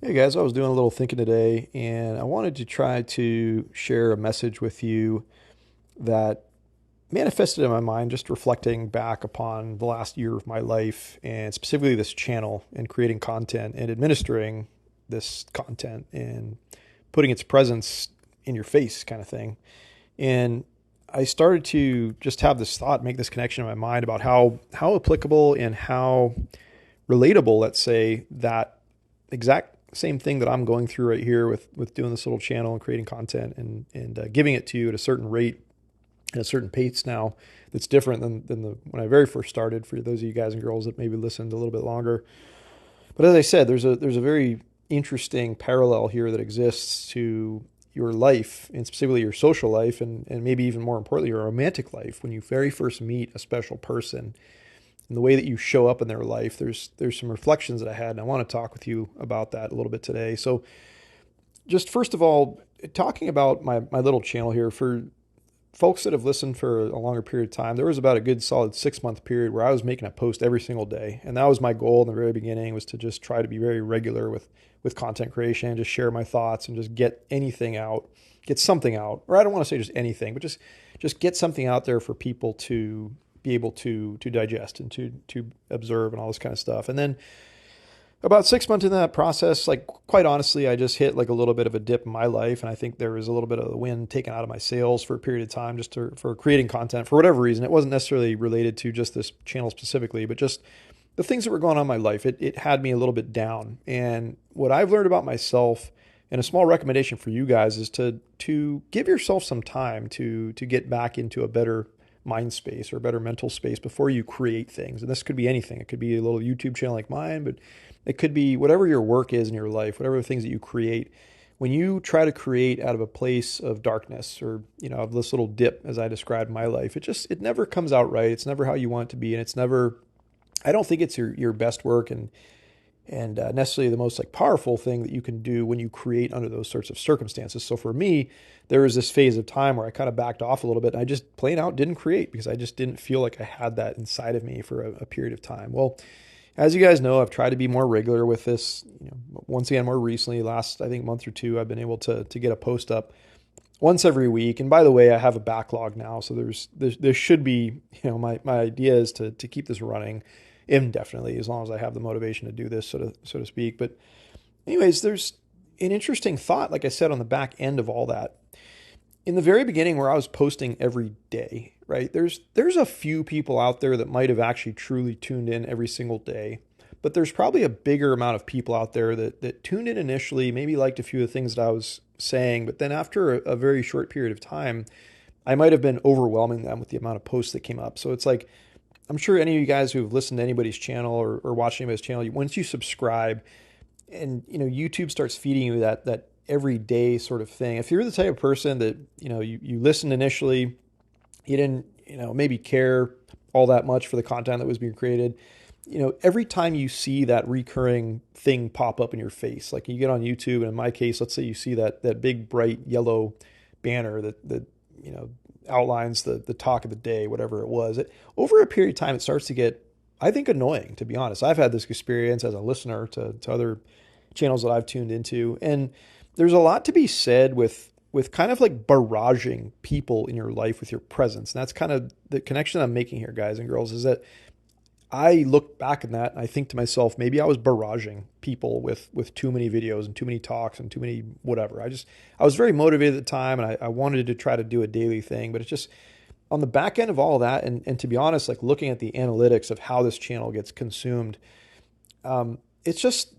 Hey guys, I was doing a little thinking today and I wanted to try to share a message with you that manifested in my mind just reflecting back upon the last year of my life and specifically this channel and creating content and administering this content and putting its presence in your face kind of thing. And I started to just have this thought, make this connection in my mind about how applicable and how relatable, let's say, that exact same thing that I'm going through right here with doing this little channel and creating content and giving it to you at a certain rate and a certain pace now that's different than the when I very first started. For those of you guys and girls that maybe listened a little bit longer, but as I said, there's a very interesting parallel here that exists to your life and specifically your social life and maybe even more importantly your romantic life when you very first meet a special person and the way that you show up in their life. There's some reflections that I had, and I want to talk with you about that a little bit today. So, just first of all, talking about my little channel here for folks that have listened for a longer period of time, there was about a good solid 6 month period where I was making a post every single day, and that was my goal in the very beginning was to just try to be very regular with content creation, just share my thoughts and just get anything out, get something out, or I don't want to say just anything, but just get something out there for people to be able to digest and to observe and all this kind of stuff. And then about 6 months into that process, like quite honestly, I just hit like a little bit of a dip in my life, and I think there was a little bit of the wind taken out of my sails for a period of time, for creating content for whatever reason. It wasn't necessarily related to just this channel specifically, but just the things that were going on in my life. It had me a little bit down, and what I've learned about myself, and a small recommendation for you guys, is to give yourself some time to get back into a better mind space or a better mental space before you create things. And this could be anything. It could be a little YouTube channel like mine, but it could be whatever your work is in your life, whatever things that you create. When you try to create out of a place of darkness or, of this little dip, as I described my life, it never comes out right. It's never how you want it to be. And it's never, I don't think it's your best work and necessarily the most like powerful thing that you can do when you create under those sorts of circumstances. So for me, there was this phase of time where I kind of backed off a little bit and I just plain out didn't create because I just didn't feel like I had that inside of me for a period of time. Well, as you guys know, I've tried to be more regular with this. Once again, more recently, last I think month or two, I've been able to get a post up once every week. And by the way, I have a backlog now, so there should be, my idea is to keep this running indefinitely as long as I have the motivation to do this, so to speak. But anyways, there's an interesting thought, like I said, on the back end of all that. In the very beginning, where I was posting every day, right? There's a few people out there that might have actually truly tuned in every single day, but there's probably a bigger amount of people out there that tuned in initially, maybe liked a few of the things that I was saying, but then after a very short period of time, I might have been overwhelming them with the amount of posts that came up. So it's like, I'm sure any of you guys who've listened to anybody's channel or watched anybody's channel, once you subscribe and YouTube starts feeding you that everyday sort of thing. If you're the type of person that you listened initially, you didn't maybe care all that much for the content that was being created. Every time you see that recurring thing pop up in your face, like you get on YouTube, and in my case, let's say you see that big bright yellow banner that outlines the talk of the day, whatever it was. Over a period of time, it starts to get, I think, annoying, to be honest. I've had this experience as a listener to other channels that I've tuned into, and there's a lot to be said with kind of like barraging people in your life with your presence. And that's kind of the connection I'm making here, guys and girls, is that I look back at that and I think to myself, maybe I was barraging people with too many videos and too many talks and too many whatever. I was very motivated at the time, and I wanted to try to do a daily thing, but it's just on the back end of all of that. And to be honest, like looking at the analytics of how this channel gets consumed, it's just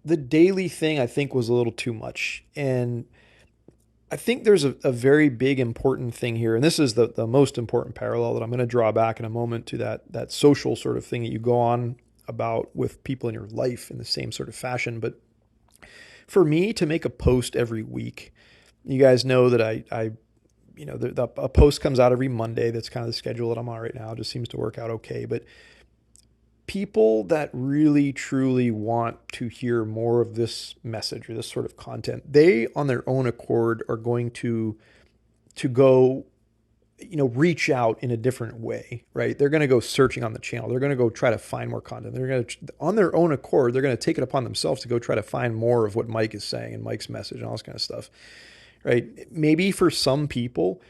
the daily thing I think was a little too much. And I think there's a very big important thing here, and this is the most important parallel that I'm going to draw back in a moment to that social sort of thing that you go on about with people in your life in the same sort of fashion. But for me to make a post every week, you guys know that a post comes out every Monday. That's kind of the schedule that I'm on right now. It just seems to work out okay. But people that really truly want to hear more of this message or this sort of content, they on their own accord are going to go reach out in a different way, right? They're going to go searching on the channel. They're going to go try to find more content. They're going to, on their own accord, they're going to take it upon themselves to go try to find more of what Mike is saying and Mike's message and all this kind of stuff, right? Maybe for some people,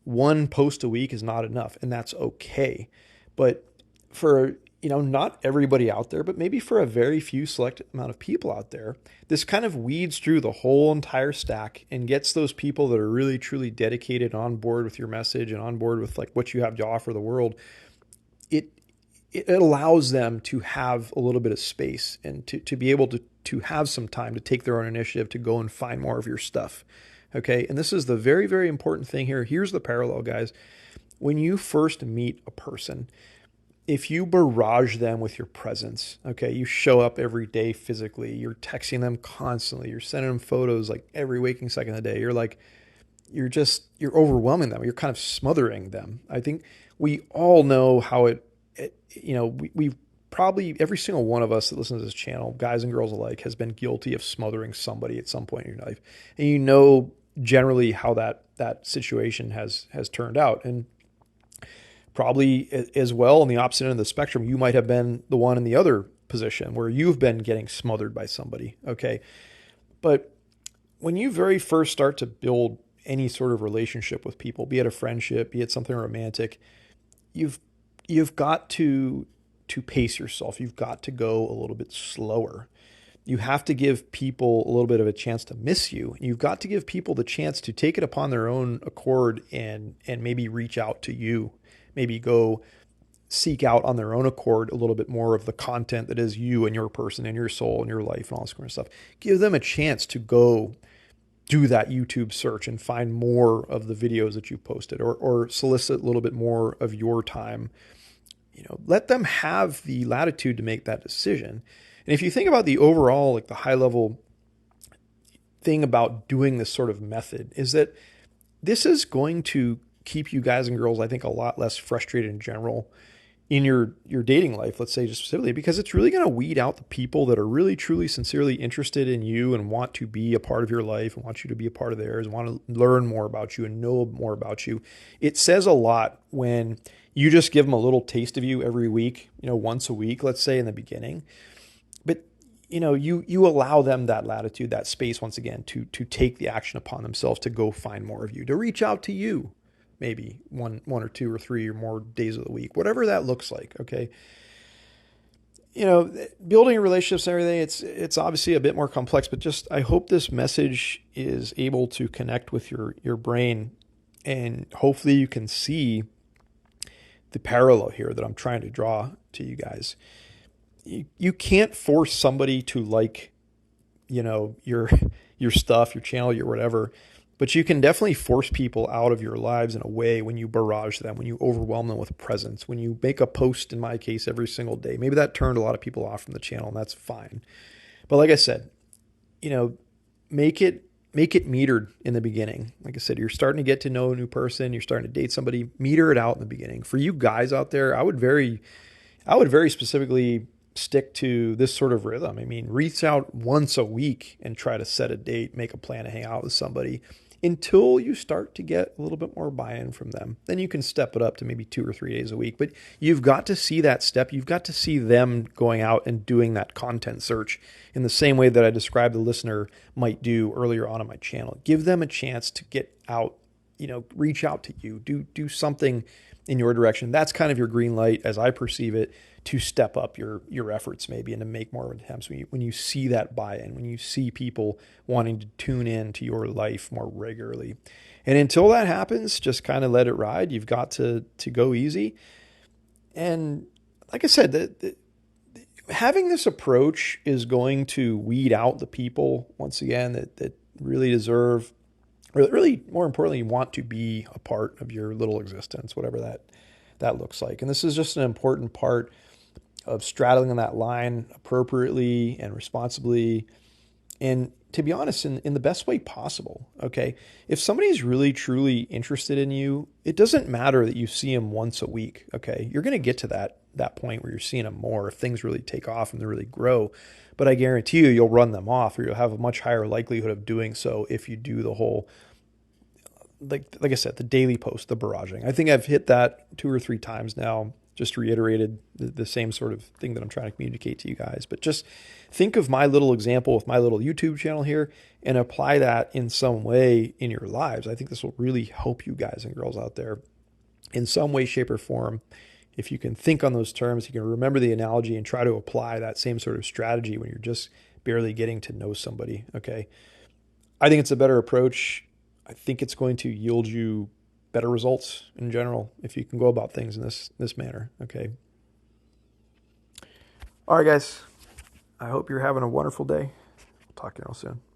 one post a week is not enough, and that's okay. But for, not everybody out there, but maybe for a very few select amount of people out there, this kind of weeds through the whole entire stack and gets those people that are really truly dedicated, on board with your message and on board with like what you have to offer the world. It it allows them to have a little bit of space and to be able to have some time to take their own initiative to go and find more of your stuff. Okay. And this is the very, very important thing here. Here's the parallel, guys. When you first meet a person, if you barrage them with your presence, okay, you show up every day physically, you're texting them constantly, you're sending them photos like every waking second of the day, you're overwhelming them, you're kind of smothering them. I think we all know how we probably, every single one of us that listens to this channel, guys and girls alike, has been guilty of smothering somebody at some point in your life. And generally how that situation has turned out. And probably as well, on the opposite end of the spectrum, you might have been the one in the other position where you've been getting smothered by somebody. Okay. But when you very first start to build any sort of relationship with people, be it a friendship, be it something romantic, you've got to pace yourself. You've got to go a little bit slower. You have to give people a little bit of a chance to miss you. You've got to give people the chance to take it upon their own accord and maybe reach out to you. Maybe go seek out on their own accord a little bit more of the content that is you and your person and your soul and your life and all this kind of stuff. Give them a chance to go do that YouTube search and find more of the videos that you've posted, or solicit a little bit more of your time. Let them have the latitude to make that decision. And if you think about the overall, like the high level thing about doing this sort of method, is that this is going to keep you guys and girls, I think, a lot less frustrated in general in your dating life, let's say, just specifically, because it's really going to weed out the people that are really, truly, sincerely interested in you and want to be a part of your life and want you to be a part of theirs, and want to learn more about you and know more about you. It says a lot when you just give them a little taste of you every week, once a week, let's say in the beginning. But you allow them that latitude, that space, once again, to take the action upon themselves to go find more of you, to reach out to you, maybe one or two or three or more days of the week, whatever that looks like. Okay. Building relationships and everything, it's obviously a bit more complex, but just, I hope this message is able to connect with your brain, and hopefully you can see the parallel here that I'm trying to draw to you guys. You can't force somebody to like, your stuff, your channel, your whatever, but you can definitely force people out of your lives in a way when you barrage them, when you overwhelm them with presence, when you make a post, in my case, every single day. Maybe that turned a lot of people off from the channel, and that's fine. But like I said, make it metered in the beginning. Like I said, you're starting to get to know a new person, you're starting to date somebody, meter it out in the beginning. For you guys out there, I would very specifically stick to this sort of rhythm. I mean, reach out once a week and try to set a date, make a plan to hang out with somebody until you start to get a little bit more buy-in from them. Then you can step it up to maybe 2 or 3 days a week. But you've got to see that step. You've got to see them going out and doing that content search in the same way that I described the listener might do earlier on my channel. Give them a chance to get out, reach out to you, do something in your direction. That's kind of your green light, as I perceive it, to step up your efforts maybe and to make more attempts when you see that buy-in, when you see people wanting to tune in to your life more regularly. And until that happens, just kind of let it ride. You've got to go easy. And like I said, having this approach is going to weed out the people, once again, that really deserve, or that really, more importantly, want to be a part of your little existence, whatever that looks like. And this is just an important part of straddling on that line appropriately and responsibly, and to be honest, in the best way possible. Okay. If somebody's really, truly interested in you, it doesn't matter that you see them once a week. Okay. You're going to get to that point where you're seeing them more if things really take off and they really grow. But I guarantee you'll run them off, or you'll have a much higher likelihood of doing so if you do the whole like I said, the daily post, the barraging. I think I've hit that 2 or 3 times now. Just reiterated the same sort of thing that I'm trying to communicate to you guys. But just think of my little example with my little YouTube channel here and apply that in some way in your lives. I think this will really help you guys and girls out there in some way, shape, or form. If you can think on those terms, you can remember the analogy and try to apply that same sort of strategy when you're just barely getting to know somebody. Okay. I think it's a better approach. I think it's going to yield you better results in general if you can go about things in this manner. Okay. All right, guys. I hope you're having a wonderful day. Talk to you all soon.